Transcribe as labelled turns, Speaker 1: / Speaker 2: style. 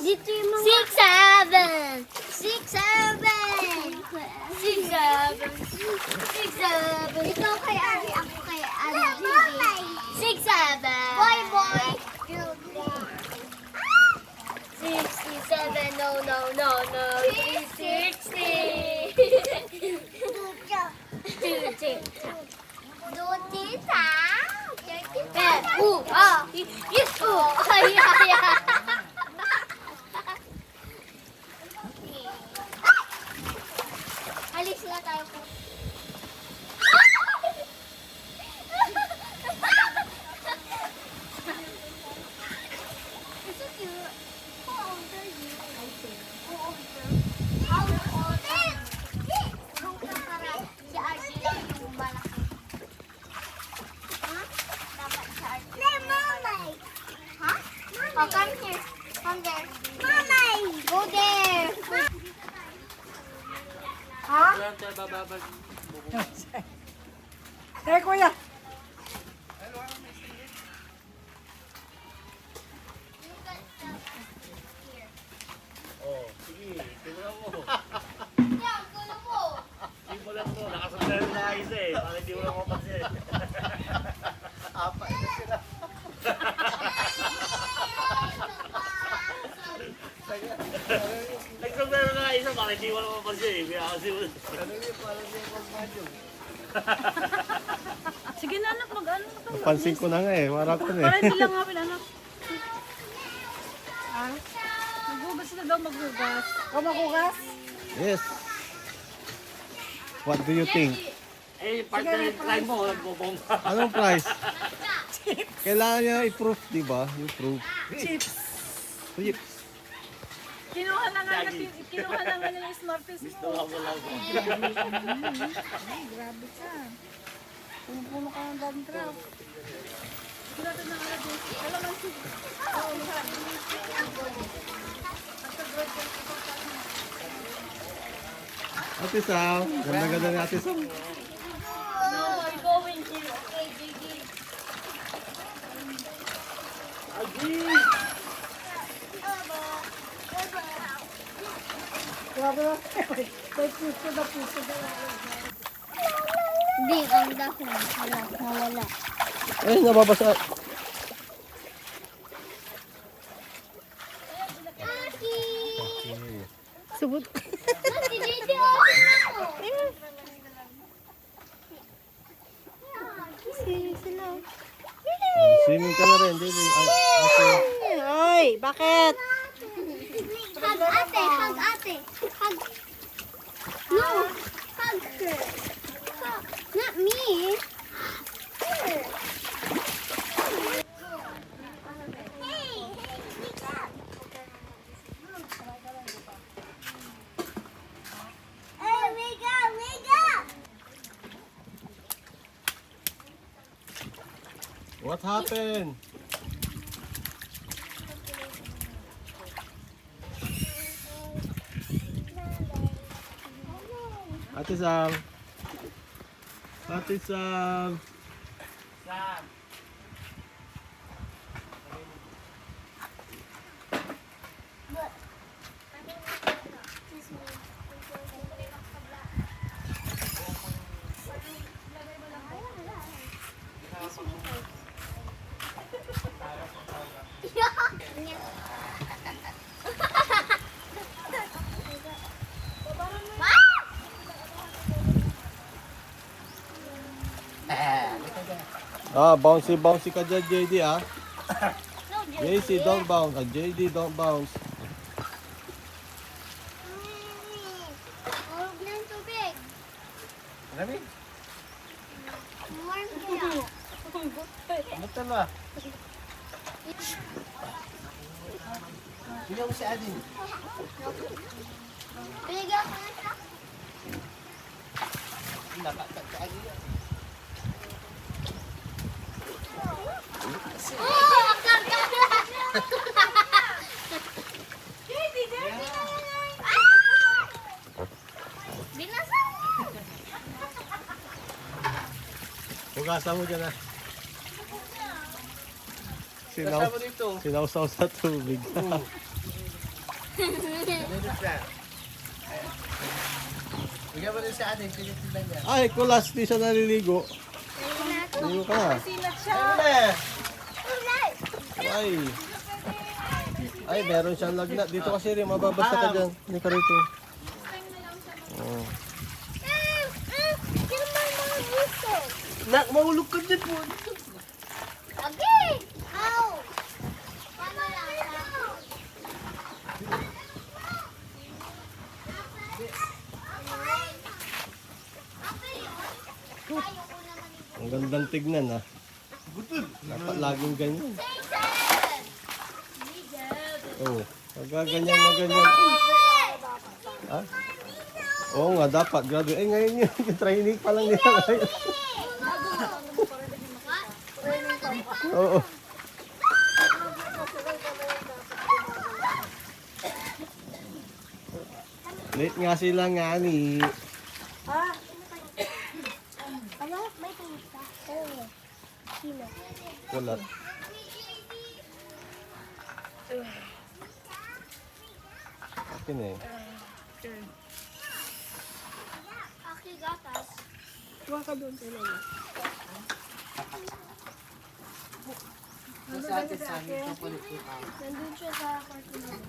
Speaker 1: Dito yung mga... 6, 7! 6, 7! 6, 7! 6, 7! Ikaw kay Ari, ako kay Ari. 6, 7! Boy, boy! 67, no, 360! Dutita! Yes! Ay! Alis na tayo po. It's so cute. How old are you? I think. How old are you? How old are you? Nung nakaraan, si Archie lang yung malaki. Ha? Dapat si Archie. No, Mamay! Ha? Oh, come here. Come there. Mamay! Go there!
Speaker 2: Ha? Eh, kuya.
Speaker 3: Oh, sige, tingnan mo.
Speaker 1: Yeah, ang gulo mo.
Speaker 3: Simulan mo, nakasundal na ayos eh. Para hindi mo lang mapansin. Apat na sila. Nagsundal na ayos para hindi mo lang mapansin eh. Kaya kasi mo.
Speaker 2: Sige na anak, mag-ano na kayo.
Speaker 4: Pansin ko na nga eh, marathon
Speaker 2: Para
Speaker 4: eh.
Speaker 2: hindi lang amin anak. Ha? Maghugas na daw, maghugas. O maghugas?
Speaker 4: Yes. What do you think?
Speaker 3: Eh, partner yung try mo, nagbobomba.
Speaker 4: Anong price? Kailangan niya i-proof, di ba? Yung proof.
Speaker 2: Chips.
Speaker 4: Chips.
Speaker 2: Kinuha na nga niya yung Smarties mo.
Speaker 3: Gusto mo lang mo.
Speaker 2: Ay, grabe ka. Puno ka ng dandruff. Grabe na nga din. Alam mo si... Oo,
Speaker 4: Ate Sam. Ganda-ganda ni Ate Sam.
Speaker 1: No, we're going here. Okay, Gigi.
Speaker 2: grabe na. May puso na.
Speaker 1: Hindi, ang dahon. Wala, nawala.
Speaker 4: Eh, nababasa.
Speaker 1: Aki!
Speaker 2: Subot.
Speaker 1: Si Gigi, open na mo. Sila.
Speaker 4: Swimming ka na rin, Dili. Ate.
Speaker 2: Ay, bakit?
Speaker 1: Hug ate, hug ate. Hug. No, hug her. Hug. Not me. Her. Hey, wake up. Hey, wake up, wake up.
Speaker 4: What happened? Ate Sam. Ate Sam.
Speaker 3: Sam.
Speaker 4: Bouncy ka dyan, JD ah. JC, don't bounce. JD, don't bounce.
Speaker 1: Huwag na yung tubig.
Speaker 3: Marami?
Speaker 1: Warm kaya.
Speaker 3: Ano tala? Bigyan mo si Adin.
Speaker 1: Bigyan ko na siya. Oh, karkala! Binasa mo!
Speaker 4: Hugasan mo dyan ah.
Speaker 3: Kasama dito.
Speaker 4: Sinausaw sa tubig.
Speaker 3: Nandun siya. Bigyan mo rin sa atin, pinitilan niya.
Speaker 4: Ay, kulas, di siya naliligo. Ligo ka na.
Speaker 2: Silat siya.
Speaker 4: Ay. Ay, meron siyang lagnat. Dito kasi rin, mababasa ka dyan. Hindi ka rito. Oh.
Speaker 3: Nak, mahulog ka dyan po.
Speaker 1: Okay! Ow! Tama lang.
Speaker 4: Ang gandang tignan, ha. Dapat laging ganyan. Oh, pagka ganyan na ganyan. Ha? Oo nga, dapat. Grabe. Eh, ngayon yun. Yung training pa lang nila ngayon. Oo. Late nga sila nga ni.
Speaker 1: Ano? May pinita. Oo. Sino?
Speaker 4: Kulat. Akin eh.
Speaker 1: Aki gatas.
Speaker 2: Huwag ka doon sa lalo.
Speaker 3: Sa atin sa amin, ito po.
Speaker 1: Nandun siya sa cartoon.